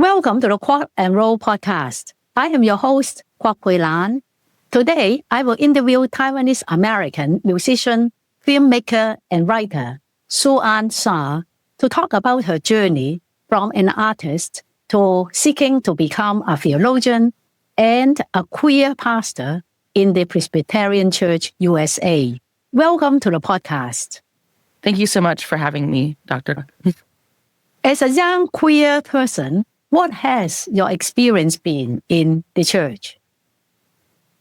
Welcome to the Quack and Roll podcast. I am your host, Quack Hui Lan. Today, I will interview Taiwanese American musician, filmmaker, and writer, SueAnn Shiah, to talk about her journey from an artist to seeking to become a theologian and a queer pastor in the Presbyterian Church USA. Welcome to the podcast. Thank you so much for having me, Dr. As a young queer person, what has your experience been in the church?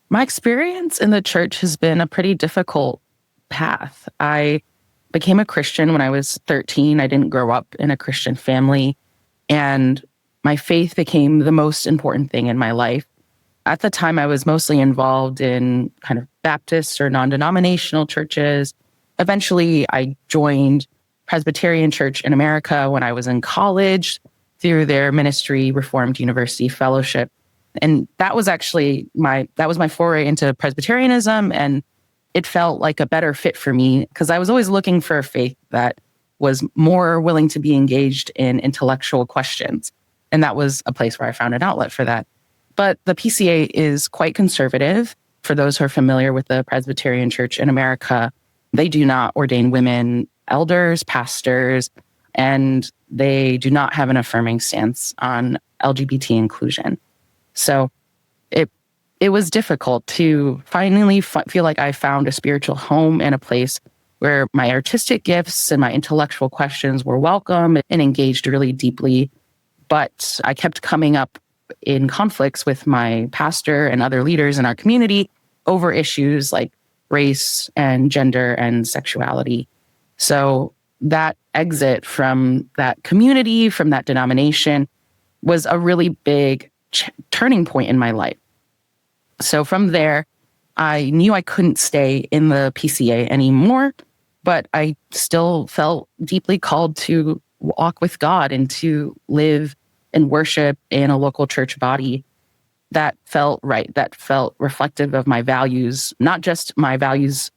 My experience in the church has been a pretty difficult path. I became a Christian when I was 13. I didn't grow up in a Christian family, and my faith became the most important thing in my life. At the time, I was mostly involved in kind of Baptist or non-denominational churches. Eventually, I joined Presbyterian Church in America when I was in college through their ministry Reformed University Fellowship. And that was actually my foray into Presbyterianism, and it felt like a better fit for me because I was always looking for a faith that was more willing to be engaged in intellectual questions. And that was a place where I found an outlet for that. But the PCA is quite conservative. For those who are familiar with the Presbyterian Church in America, they do not ordain women elders, pastors, and they do not have an affirming stance on LGBT inclusion. So it was difficult to finally feel like I found a spiritual home and a place where my artistic gifts and my intellectual questions were welcome and engaged really deeply. But I kept coming up in conflicts with my pastor and other leaders in our community over issues like race and gender and sexuality. So that exit from that community, from that denomination, was a really big turning point in my life. So from there, I knew I couldn't stay in the PCA anymore, but I still felt deeply called to walk with God and to live and worship in a local church body that felt right, that felt reflective of my values, not just my values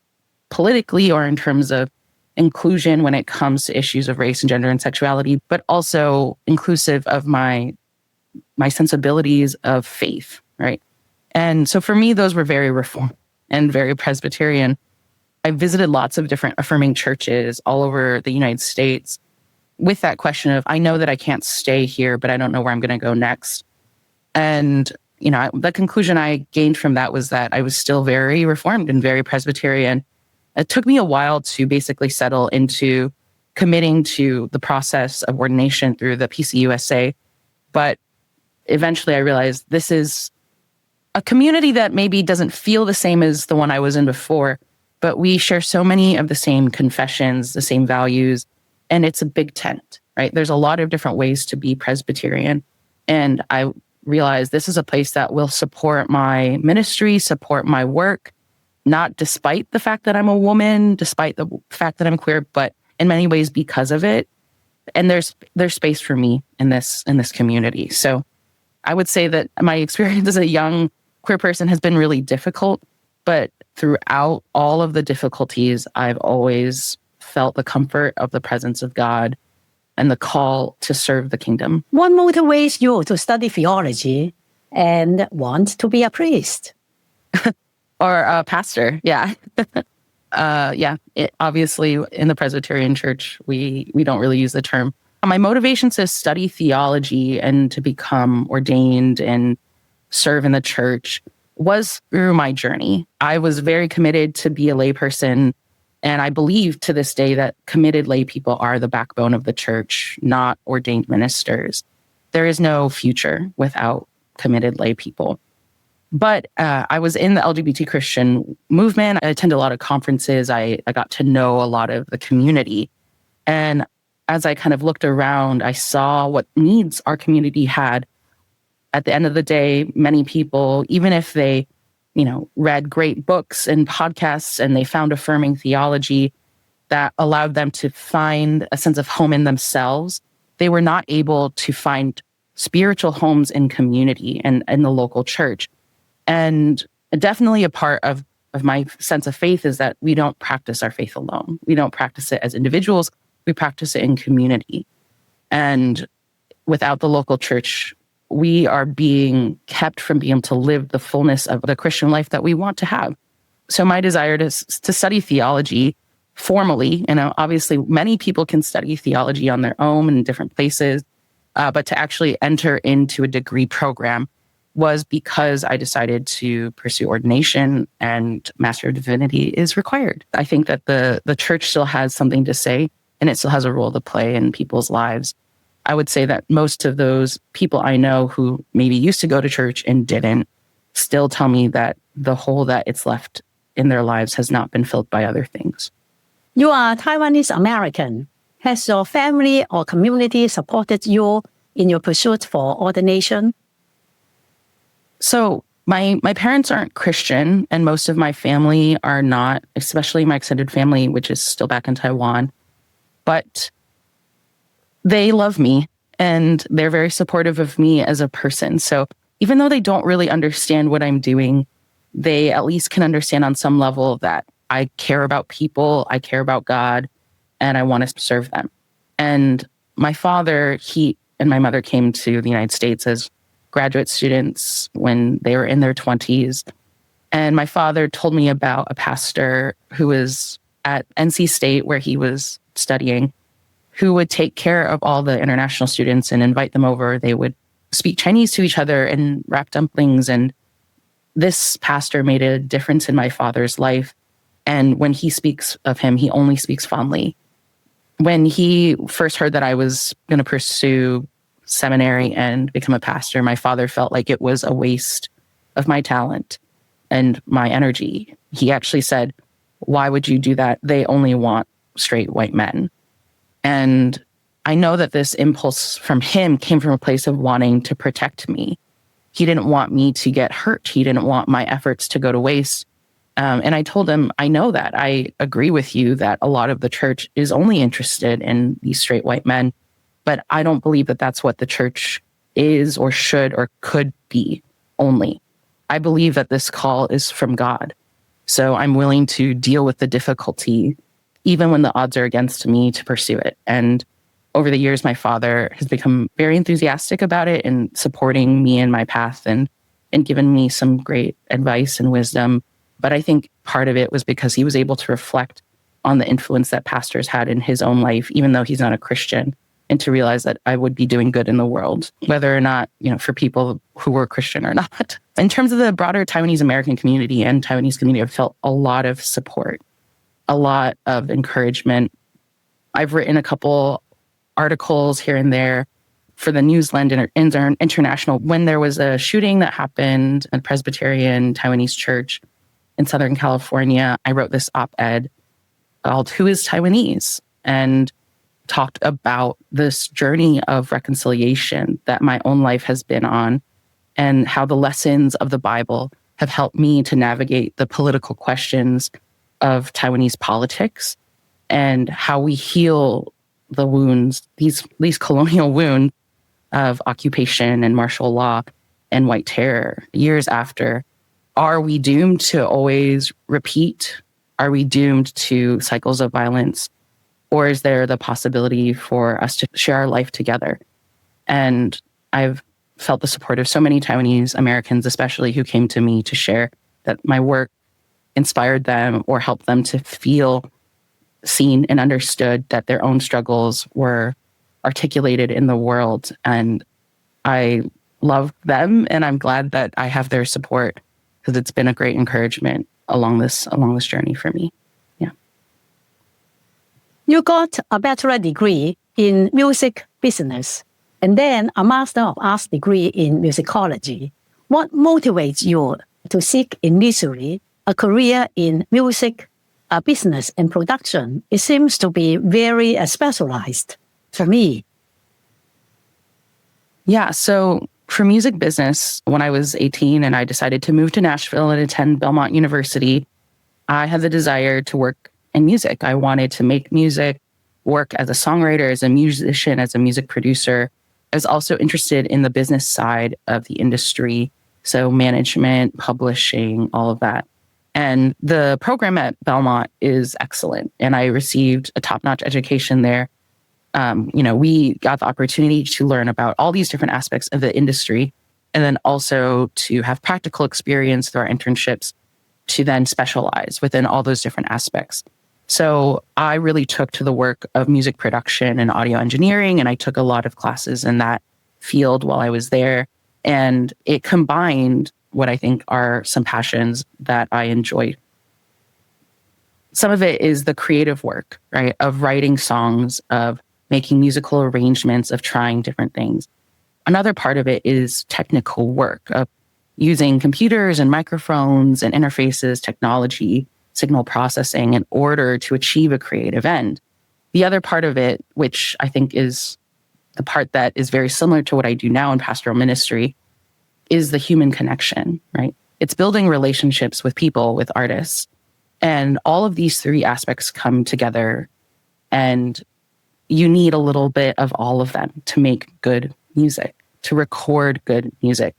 politically or in terms of inclusion when it comes to issues of race and gender and sexuality, but also inclusive of my sensibilities of faith, right? And so for me, those were very Reformed and very Presbyterian. I visited lots of different affirming churches all over the United States with that question of, I know that I can't stay here, but I don't know where I'm going to go next. And, the conclusion I gained from that was that I was still very Reformed and very Presbyterian. It took me a while to basically settle into committing to the process of ordination through the PCUSA. But eventually I realized this is a community that maybe doesn't feel the same as the one I was in before, but we share so many of the same confessions, the same values, and it's a big tent, right? There's a lot of different ways to be Presbyterian. And I realized this is a place that will support my ministry, support my work, not despite the fact that I'm a woman, despite the fact that I'm queer, but in many ways because of it. And there's space for me in this community. So I would say that my experience as a young queer person has been really difficult, but throughout all of the difficulties, I've always felt the comfort of the presence of God and the call to serve the kingdom. What motivates you to study theology and want to be a priest? Or a pastor, yeah. Obviously, in the Presbyterian Church, we don't really use the term. My motivation to study theology and to become ordained and serve in the church was through my journey. I was very committed to be a layperson, and I believe to this day that committed lay people are the backbone of the church, not ordained ministers. There is no future without committed lay people. But I was in the LGBT Christian movement. I attended a lot of conferences. I got to know a lot of the community. And as I kind of looked around, I saw what needs our community had. At the end of the day, many people, even if they, read great books and podcasts and they found affirming theology that allowed them to find a sense of home in themselves, they were not able to find spiritual homes in community and in the local church. And definitely a part of my sense of faith is that we don't practice our faith alone. We don't practice it as individuals. We practice it in community. And without the local church, we are being kept from being able to live the fullness of the Christian life that we want to have. So my desire to study theology formally, obviously many people can study theology on their own in different places, but to actually enter into a degree program was because I decided to pursue ordination, and Master of Divinity is required. I think that the church still has something to say, and it still has a role to play in people's lives. I would say that most of those people I know who maybe used to go to church and didn't still tell me that the hole that it's left in their lives has not been filled by other things. You are Taiwanese American. Has your family or community supported you in your pursuit for ordination? So my parents aren't Christian, and most of my family are not, especially my extended family, which is still back in Taiwan. But they love me, and they're very supportive of me as a person. So even though they don't really understand what I'm doing, they at least can understand on some level that I care about people, I care about God, and I want to serve them. And my father, he and my mother came to the United States as graduate students when they were in their 20s. And my father told me about a pastor who was at NC State where he was studying, who would take care of all the international students and invite them over. They would speak Chinese to each other and wrap dumplings. And this pastor made a difference in my father's life. And when he speaks of him, he only speaks fondly. When he first heard that I was going to pursue seminary and become a pastor, my father felt like it was a waste of my talent and my energy. He actually said, "Why would you do that? They only want straight white men." And I know that this impulse from him came from a place of wanting to protect me. He didn't want me to get hurt. He didn't want my efforts to go to waste. And I told him, I know that. I agree with you that a lot of the church is only interested in these straight white men, but I don't believe that that's what the church is or should or could be only. I believe that this call is from God. So I'm willing to deal with the difficulty, even when the odds are against me, to pursue it. And over the years, my father has become very enthusiastic about it and supporting me in my path and given me some great advice and wisdom. But I think part of it was because he was able to reflect on the influence that pastors had in his own life, even though he's not a Christian, and to realize that I would be doing good in the world, whether or not, for people who were Christian or not. In terms of the broader Taiwanese American community and Taiwanese community, I've felt a lot of support, a lot of encouragement. I've written a couple articles here and there for the Newsland International when there was a shooting that happened at Presbyterian Taiwanese Church in Southern California. I wrote this op-ed called "Who is Taiwanese?" and talked about this journey of reconciliation that my own life has been on, and how the lessons of the Bible have helped me to navigate the political questions of Taiwanese politics, and how we heal the wounds, these colonial wounds of occupation and martial law and white terror years after. Are we doomed to always repeat? Are we doomed to cycles of violence? Or is there the possibility for us to share our life together? And I've felt the support of so many Taiwanese Americans, especially, who came to me to share that my work inspired them or helped them to feel seen and understood, that their own struggles were articulated in the world. And I love them, and I'm glad that I have their support, because it's been a great encouragement along this journey for me. Yeah. You got a bachelor degree in music business and then a Master of Arts degree in musicology. What motivates you to seek initially a career in music, business and production? It seems to be very specialized for me. Yeah, so for music business, when I was 18 and I decided to move to Nashville and attend Belmont University, I had the desire to work in music. I wanted to make music, work as a songwriter, as a musician, as a music producer. I was also interested in the business side of the industry, so management, publishing, all of that. And the program at Belmont is excellent, and I received a top-notch education there. we got the opportunity to learn about all these different aspects of the industry, and then also to have practical experience through our internships to then specialize within all those different aspects. So I really took to the work of music production and audio engineering, and I took a lot of classes in that field while I was there. And it combined what I think are some passions that I enjoy. Some of it is the creative work, right, of writing songs, of making musical arrangements, of trying different things. Another part of it is technical work of using computers and microphones and interfaces, technology, signal processing in order to achieve a creative end. The other part of it, which I think is the part that is very similar to what I do now in pastoral ministry, is the human connection, right? It's building relationships with people, with artists. And all of these three aspects come together, and you need a little bit of all of them to make good music, to record good music.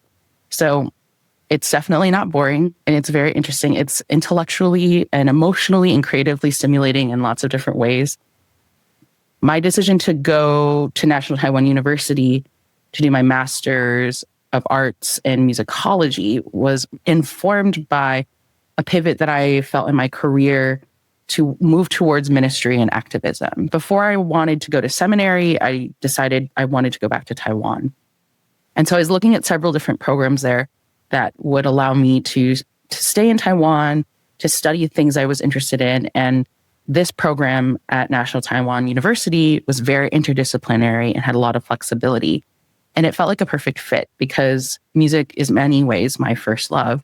So it's definitely not boring, and it's very interesting. It's intellectually and emotionally and creatively stimulating in lots of different ways. My decision to go to National Taiwan University to do my master's of arts in musicology was informed by a pivot that I felt in my career to move towards ministry and activism. Before I wanted to go to seminary, I decided I wanted to go back to Taiwan. And so I was looking at several different programs there that would allow me to stay in Taiwan, to study things I was interested in. And this program at National Taiwan University was very interdisciplinary and had a lot of flexibility. And it felt like a perfect fit because music is in many ways my first love,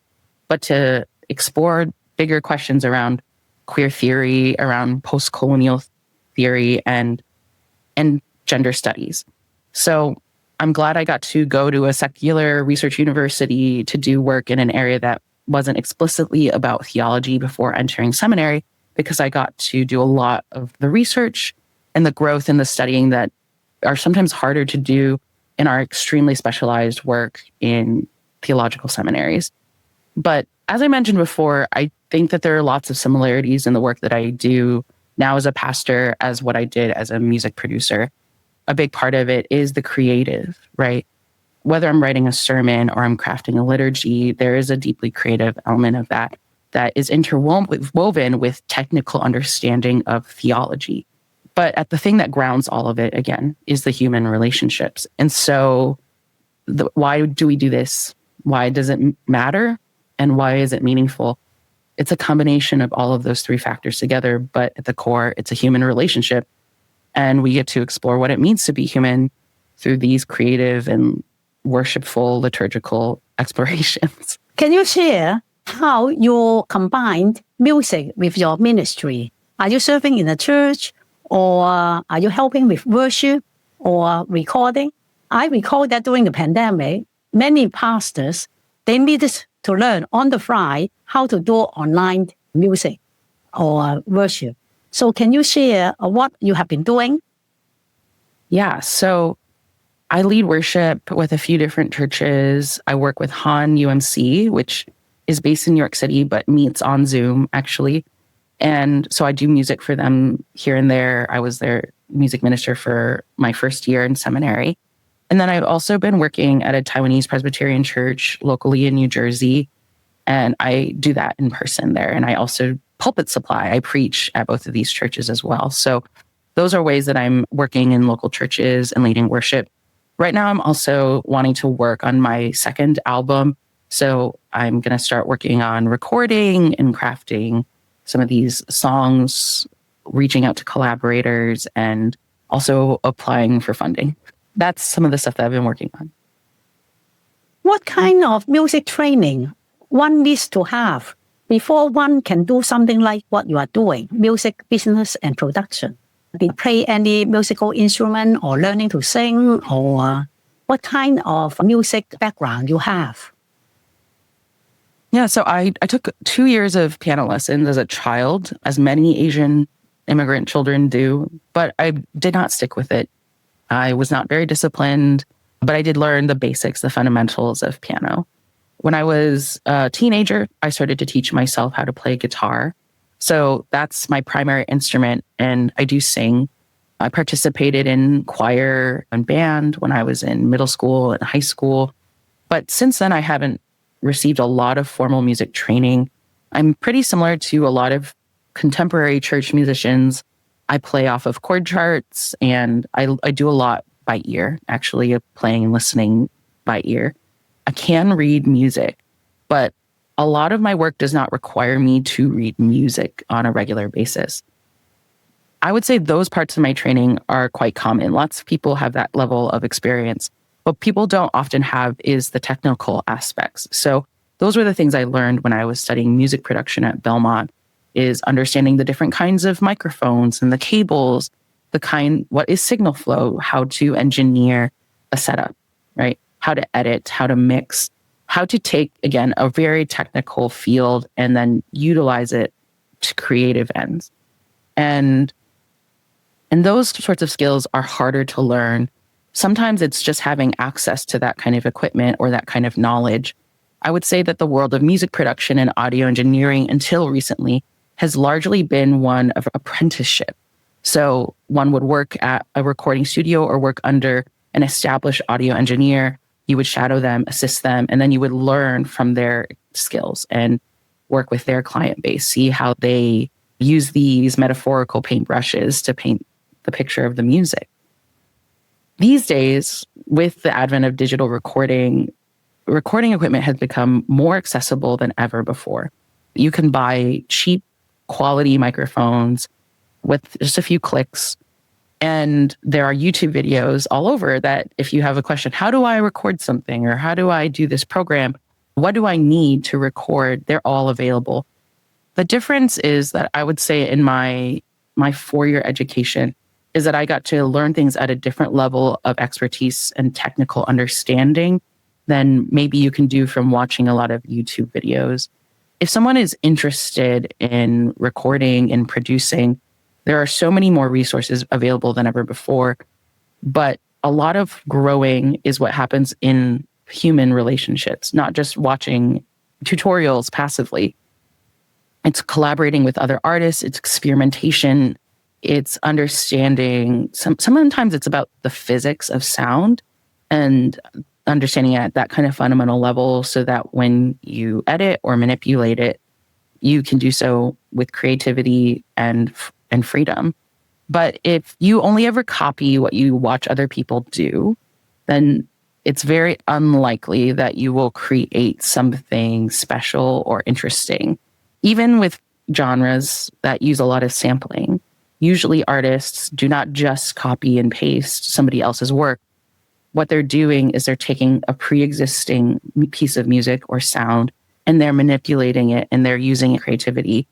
but to explore bigger questions around queer theory, around post-colonial theory, and gender studies. So I'm glad I got to go to a secular research university to do work in an area that wasn't explicitly about theology before entering seminary, because I got to do a lot of the research and the growth and the studying that are sometimes harder to do in our extremely specialized work in theological seminaries. But as I mentioned before, I think that there are lots of similarities in the work that I do now as a pastor as what I did as a music producer. A big part of it is the creative, right? Whether I'm writing a sermon or I'm crafting a liturgy, there is a deeply creative element of that is interwoven with technical understanding of theology. But the thing that grounds all of it, again, is the human relationships. And so why do we do this? Why does it matter? And why is it meaningful? It's a combination of all of those three factors together, but at the core, it's a human relationship. And we get to explore what it means to be human through these creative and worshipful liturgical explorations. Can you share how you combined music with your ministry? Are you serving in a church, or are you helping with worship or recording? I recall that during the pandemic, many pastors, they needed to learn on the fly how to do online music or worship. So can you share what you have been doing? Yeah, so I lead worship with a few different churches. I work with UMC, which is based in New York City, but meets on Zoom, actually. And so I do music for them here and there. I was their music minister for my first year in seminary. And then I've also been working at a Taiwanese Presbyterian church locally in New Jersey. And I do that in person there. And I also pulpit supply. I preach at both of these churches as well. So those are ways that I'm working in local churches and leading worship. Right now, I'm also wanting to work on my second album. So I'm going to start working on recording and crafting some of these songs, reaching out to collaborators, and also applying for funding. That's some of the stuff that I've been working on. What kind of music training one needs to have before one can do something like what you are doing, music business and production? Did you play any musical instrument or learning to sing, or what kind of music background you have? Yeah, so I took 2 years of piano lessons as a child, as many Asian immigrant children do, but I did not stick with it. I was not very disciplined, but I did learn the basics, the fundamentals of piano. When I was a teenager, I started to teach myself how to play guitar. So that's my primary instrument, and I do sing. I participated in choir and band when I was in middle school and high school. But since then, I haven't received a lot of formal music training. I'm pretty similar to a lot of contemporary church musicians. I play off of chord charts, and I do a lot by ear, actually, playing and listening by ear. I can read music, but a lot of my work does not require me to read music on a regular basis. I would say those parts of my training are quite common. Lots of people have that level of experience. What people don't often have is the technical aspects. So those were the things I learned when I was studying music production at Belmont, is understanding the different kinds of microphones and the cables, what is signal flow, how to engineer a setup, right? How to edit, how to mix, how to take, again, a very technical field and then utilize it to creative ends. And those sorts of skills are harder to learn. Sometimes it's just having access to that kind of equipment or that kind of knowledge. I would say that the world of music production and audio engineering until recently has largely been one of apprenticeship. So one would work at a recording studio or work under an established audio engineer. You would shadow them, assist them, and then you would learn from their skills and work with their client base, see how they use these metaphorical paintbrushes to paint the picture of the music. These days, with the advent of digital recording equipment has become more accessible than ever before. You can buy cheap quality microphones with just a few clicks. And there are YouTube videos all over that if you have a question, how do I record something? Or how do I do this program? What do I need to record? They're all available. The difference is that I would say in my 4-year education is that I got to learn things at a different level of expertise and technical understanding than maybe you can do from watching a lot of YouTube videos. If someone is interested in recording and producing, there are so many more resources available than ever before. But a lot of growing is what happens in human relationships, not just watching tutorials passively. It's collaborating with other artists, it's experimentation, it's understanding. Sometimes it's about the physics of sound and understanding at that kind of fundamental level so that when you edit or manipulate it, you can do so with creativity and freedom. But if you only ever copy what you watch other people do, then it's very unlikely that you will create something special or interesting. Even with genres that use a lot of sampling, usually artists do not just copy and paste somebody else's work. What they're doing is they're taking a pre-existing piece of music or sound and they're manipulating it and they're using creativity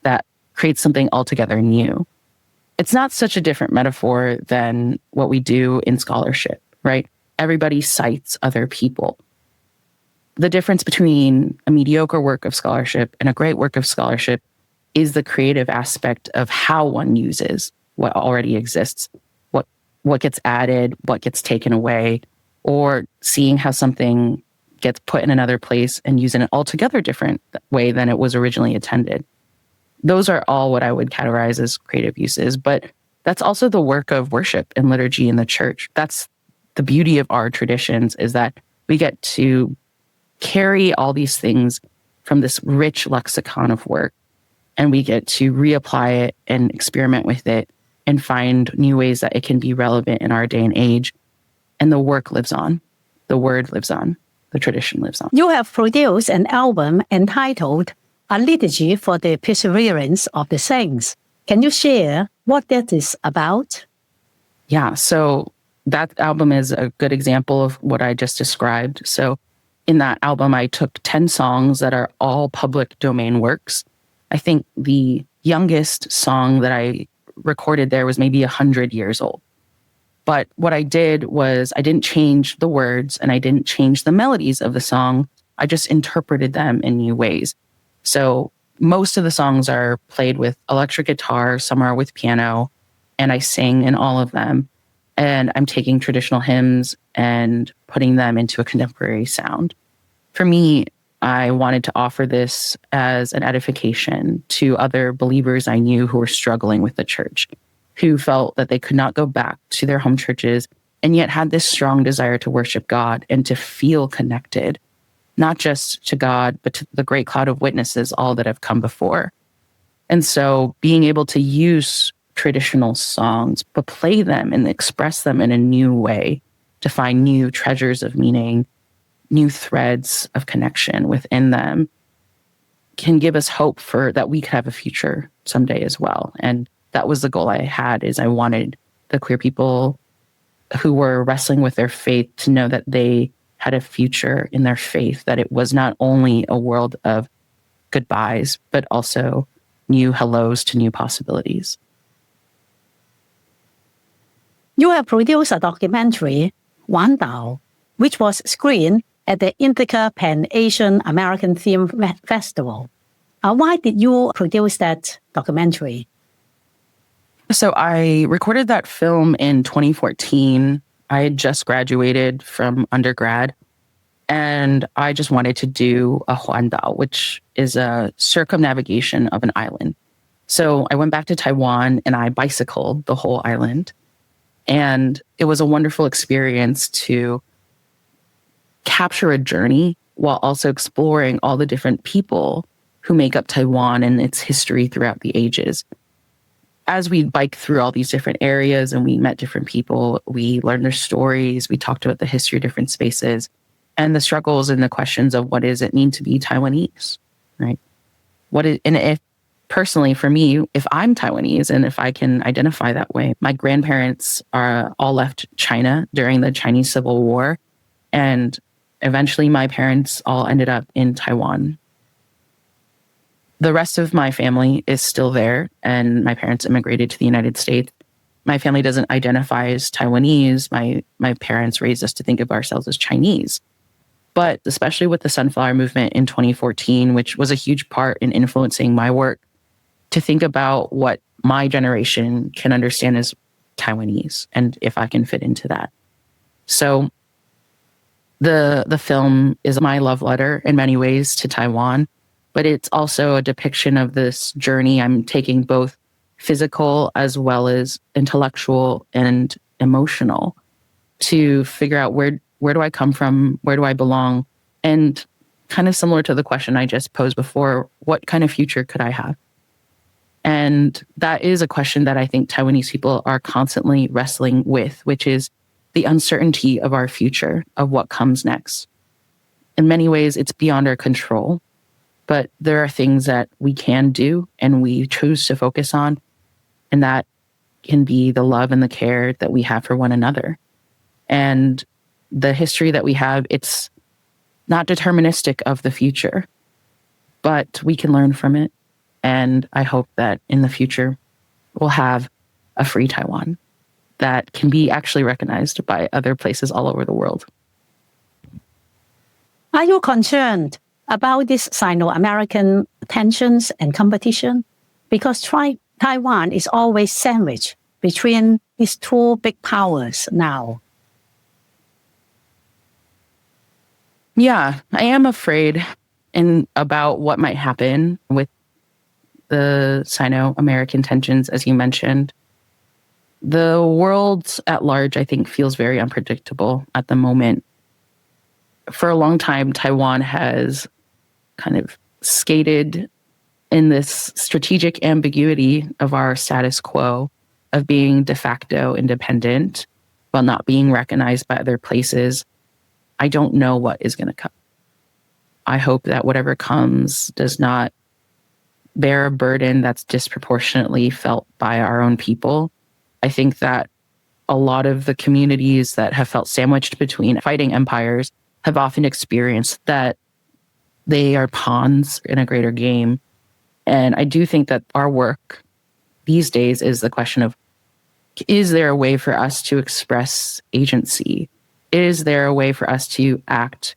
that creates something altogether new. It's not such a different metaphor than what we do in scholarship, right? Everybody cites other people. The difference between a mediocre work of scholarship and a great work of scholarship is the creative aspect of how one uses what already exists, what gets added, what gets taken away, or seeing how something gets put in another place and used in an altogether different way than it was originally intended. Those are all what I would categorize as creative uses, but that's also the work of worship and liturgy in the church. That's the beauty of our traditions, is that we get to carry all these things from this rich lexicon of work, and we get to reapply it and experiment with it and find new ways that it can be relevant in our day and age. And the work lives on. The word lives on. The tradition lives on. You have produced an album entitled A Liturgy for the Perseverance of the Saints. Can you share what that is about? Yeah, so that album is a good example of what I just described. So in that album, I took 10 songs that are all public domain works. I think the youngest song that I recorded there was maybe 100 years old. But what I did was I didn't change the words and I didn't change the melodies of the song. I just interpreted them in new ways. So most of the songs are played with electric guitar, some are with piano, and I sing in all of them. And I'm taking traditional hymns and putting them into a contemporary sound. For me, I wanted to offer this as an edification to other believers I knew who were struggling with the church, who felt that they could not go back to their home churches and yet had this strong desire to worship God and to feel connected, not just to God, but to the great cloud of witnesses, all that have come before. And so being able to use traditional songs, but play them and express them in a new way to find new treasures of meaning, new threads of connection within them, can give us hope for that we could have a future someday as well. And that was the goal I had, is I wanted the queer people who were wrestling with their faith to know that they had a future in their faith, that it was not only a world of goodbyes, but also new hellos to new possibilities. You have produced a documentary, HuanDao, which was screened at the Ithaca Pan-Asian American Film Festival. Why did you produce that documentary? So I recorded that film in 2014. I had just graduated from undergrad, and I just wanted to do a HuanDao, which is a circumnavigation of an island. So I went back to Taiwan and I bicycled the whole island. And it was a wonderful experience to capture a journey while also exploring all the different people who make up Taiwan and its history throughout the ages. As we biked through all these different areas and we met different people, we learned their stories, we talked about the history of different spaces and the struggles and the questions of what does it mean to be Taiwanese, right? And if personally for me, if I'm Taiwanese and if I can identify that way, my grandparents are all left China during the Chinese Civil War. And eventually my parents all ended up in Taiwan. The rest of my family is still there, and my parents immigrated to the United States. My family doesn't identify as Taiwanese. My parents raised us to think of ourselves as Chinese. But especially with the Sunflower Movement in 2014, which was a huge part in influencing my work, to think about what my generation can understand as Taiwanese and if I can fit into that. So the film is my love letter in many ways to Taiwan, but it's also a depiction of this journey I'm taking, both physical as well as intellectual and emotional, to figure out where do I come from, where do I belong, and kind of similar to the question I just posed before, what kind of future could I have? And that is a question that I think Taiwanese people are constantly wrestling with, which is the uncertainty of our future, of what comes next. In many ways, it's beyond our control, but there are things that we can do and we choose to focus on, and that can be the love and the care that we have for one another. And the history that we have, it's not deterministic of the future, but we can learn from it. And I hope that in the future, we'll have a free Taiwan that can be actually recognized by other places all over the world. Are you concerned about this Sino-American tensions and competition? Because Taiwan is always sandwiched between these two big powers now. Yeah, I am afraid about what might happen with the Sino-American tensions, as you mentioned. The world at large, I think, feels very unpredictable at the moment. For a long time, Taiwan has kind of skated in this strategic ambiguity of our status quo of being de facto independent while not being recognized by other places. I don't know what is going to come. I hope that whatever comes does not bear a burden that's disproportionately felt by our own people. I think that a lot of the communities that have felt sandwiched between fighting empires have often experienced that they are pawns in a greater game. And I do think that our work these days is the question of, is there a way for us to express agency? Is there a way for us to act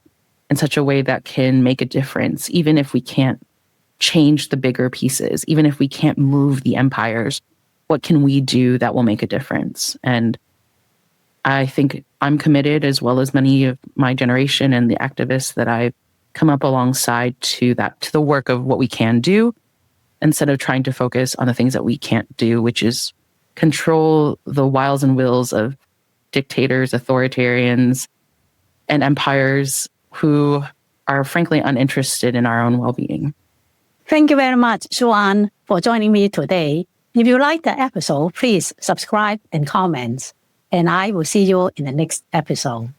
in such a way that can make a difference, even if we can't change the bigger pieces, even if we can't move the empires? What can we do that will make a difference? And I think I'm committed, as well as many of my generation and the activists that I've come up alongside, to the work of what we can do, instead of trying to focus on the things that we can't do, which is control the wiles and wills of dictators, authoritarians, and empires who are frankly uninterested in our own well-being. Thank you very much, SueAnn, for joining me today. If you like the episode, please subscribe and comment, and I will see you in the next episode.